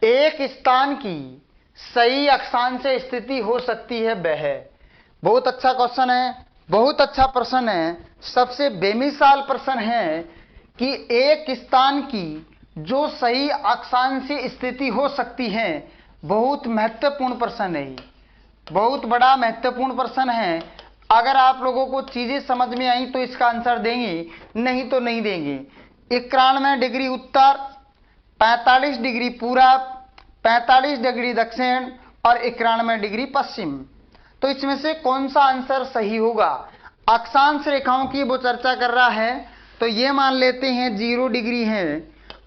एक स्थान की सही अक्षांश से स्थिति हो सकती है वह। बहुत अच्छा क्वेश्चन है, बहुत अच्छा प्रश्न है, सबसे बेमिसाल प्रश्न है कि एक स्थान की जो सही अक्षांश से स्थिति हो सकती है। बहुत महत्वपूर्ण प्रश्न है, बहुत बड़ा महत्वपूर्ण प्रश्न है। अगर आप लोगों को चीजें समझ में आई तो इसका आंसर देंगे, नहीं तो नहीं देंगे। 91 डिग्री उत्तर, 45 डिग्री पूरब, 45 डिग्री दक्षिण और 91 डिग्री पश्चिम। तो इसमें से कौन सा आंसर सही होगा? अक्षांश रेखाओं की वो चर्चा कर रहा है, तो ये मान लेते हैं 0 डिग्री है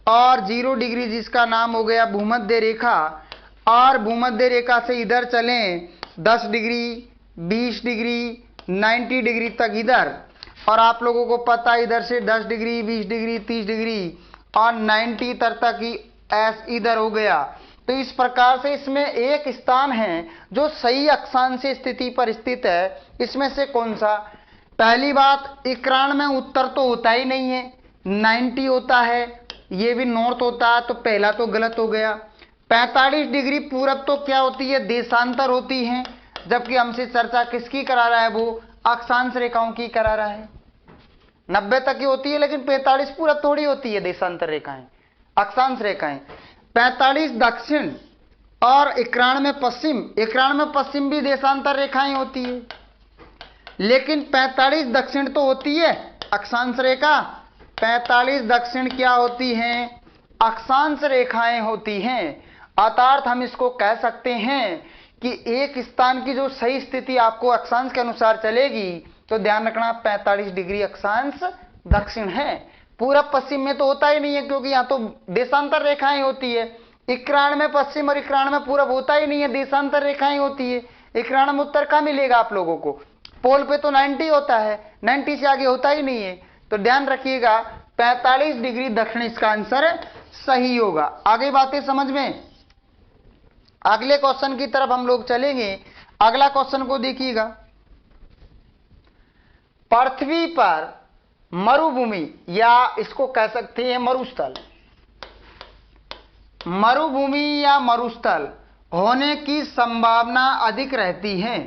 और 0 डिग्री जिसका नाम हो गया भूमध्य रेखा, और भूमध्य रेखा से इधर चलें 10 डिग्री, 20 डिग्री, 90 डिग्री तक इधर, और आप लोगों को पता इधर से 10 डिग्री, 20 डिग्री, 30 डिग्री और 90 तक ही एस इधर हो गया। तो इस प्रकार से इसमें एक स्थान है जो सही अक्षांश स्थिति पर स्थित है। इसमें से कौन सा? पहली बात, 91 में उत्तर तो होता ही नहीं है, 90 होता है, ये भी नॉर्थ होता है, तो पहला तो गलत हो गया। 45 डिग्री पूरब तो क्या होती है? देशांतर होती है, जबकि हमसे चर्चा किसकी करा रहा है? वो अक्षांश रेखाओं की करा रहा है। 90 तक की होती है, लेकिन 45 पूरब थोड़ी होती है देशांतर रेखाएं, अक्षांश रेखाएं। 45 दक्षिण और 91 पश्चिम, 91 पश्चिम भी देशांतर रेखाएं होती है, लेकिन 45 दक्षिण तो होती है अक्षांश रेखा। 45 दक्षिण क्या होती हैं? अक्षांश रेखाएं होती हैं। अर्थात हम इसको कह सकते हैं कि एक स्थान की जो सही स्थिति आपको अक्षांश के अनुसार चलेगी, तो ध्यान रखना 45 डिग्री अक्षांश दक्षिण है। पूरब पश्चिम में तो होता ही नहीं है, क्योंकि यहां तो देशांतर रेखाएं होती है। 91 पश्चिम और 91 पूरब होता ही नहीं है, देशांतर रेखाएं होती है। 91 उत्तर कहां मिलेगा आप लोगों को? पोल पे तो 90 होता है, 90 से आगे होता ही नहीं है। तो ध्यान रखिएगा 45 डिग्री दक्षिण इसका आंसर सही होगा। आगे बातें समझ में? अगले क्वेश्चन की तरफ हम लोग चलेंगे। अगला क्वेश्चन को देखिएगा। पृथ्वी पर मरुभूमि या इसको कह सकते हैं मरुस्थल, मरुभूमि या मरुस्थल होने की संभावना अधिक रहती है।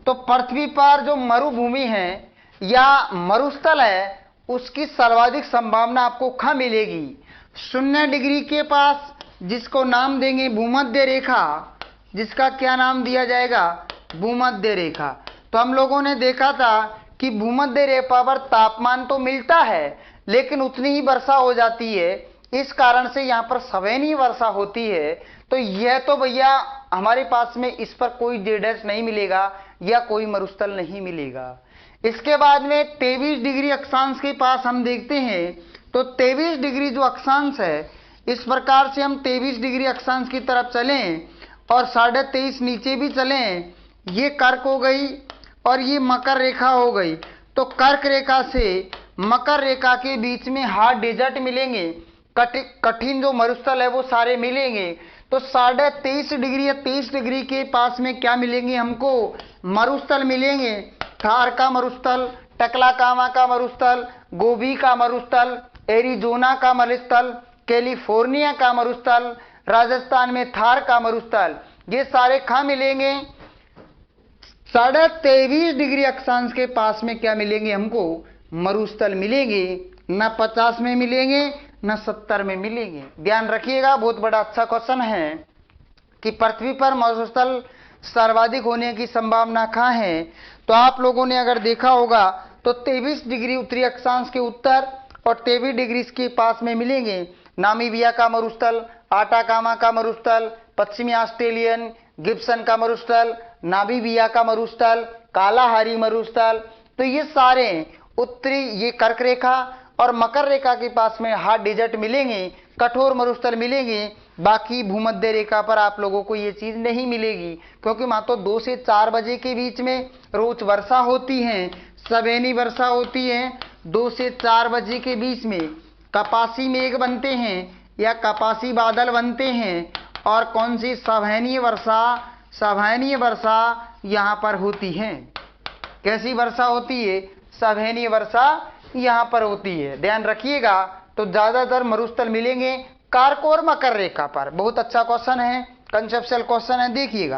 तो पृथ्वी पर जो मरुभूमि है या मरुस्थल है, उसकी सर्वाधिक संभावना आपको कहां मिलेगी? 0 डिग्री के पास, जिसको नाम देंगे भूमध्य रेखा, जिसका क्या नाम दिया जाएगा? भूमध्य रेखा। तो हम लोगों ने देखा था कि भूमध्य रेखा पर तापमान तो मिलता है, लेकिन उतनी ही वर्षा हो जाती है। इस कारण से यहां पर सवैनी वर्षा होती है। तो यह तो भैया हमारे पास में इस पर कोई डेडस नहीं मिलेगा या कोई मरुस्थल नहीं मिलेगा। इसके बाद में 23 डिग्री अक्षांश के पास हम देखते हैं, तो 23 डिग्री जो अक्षांश है, इस प्रकार से हम 23 डिग्री अक्षांश की तरफ चलें और 23.5 नीचे भी चलें, ये कर्क हो गई और ये मकर रेखा हो गई। तो कर्क रेखा से मकर रेखा के बीच में हार्ड डेजर्ट मिलेंगे, कठिन जो मरुस्थल है वो सारे मिलेंगे। तो 23.5 डिग्री या 23 डिग्री के पास में क्या मिलेंगे हमको? मरुस्थल मिलेंगे। थार का मरुस्थल, टकलाकामा का मरुस्थल, गोबी का मरुस्थल, एरिजोना का मरुस्थल, कैलिफोर्निया का मरुस्थल, राजस्थान में थार का मरुस्थल, ये सारे कहां मिलेंगे? 23.5 डिग्री अक्षांश के पास में क्या मिलेंगे हमको? मरुस्थल मिलेंगे। न 50 में मिलेंगे न 70 में मिलेंगे। ध्यान रखिएगा, बहुत बड़ा अच्छा क्वेश्चन है कि पृथ्वी पर मरुस्थल सर्वाधिक होने की संभावना कहां है। तो आप लोगों ने अगर देखा होगा तो 23 डिग्री उत्तरी अक्षांश के उत्तर और 23 डिग्री के पास में मिलेंगे नामीबिया का मरुस्थल, आटाकामा का मरुस्थल, पश्चिमी ऑस्ट्रेलियन गिब्सन का मरुस्थल, नामीबिया का मरुस्थल, कालाहारी मरुस्थल। तो ये सारे उत्तरी, ये कर्क रेखा और मकर रेखा के पास में हार्ड डेजर्ट मिलेंगे, कठोर मरुस्थल मिलेंगे। बाकी भूमध्य रेखा पर आप लोगों को ये चीज नहीं मिलेगी, क्योंकि वहां तो 2 से 4 बजे के बीच में रोज वर्षा होती है, सवेनी वर्षा होती है। 2 से 4 बजे के बीच में कपासी मेघ बनते हैं या कपासी बादल बनते हैं, और कौन सी सवैनी वर्षा, सवैनी वर्षा यहाँ पर होती है। कैसी वर्षा होती है? सवैनी वर्षा यहाँ पर होती है। ध्यान रखिएगा। तो ज्यादातर मरुस्थल मिलेंगे कारकोर मकर रेखा पर। बहुत अच्छा क्वेश्चन है, कंसेप्चुअल क्वेश्चन है, देखिएगा।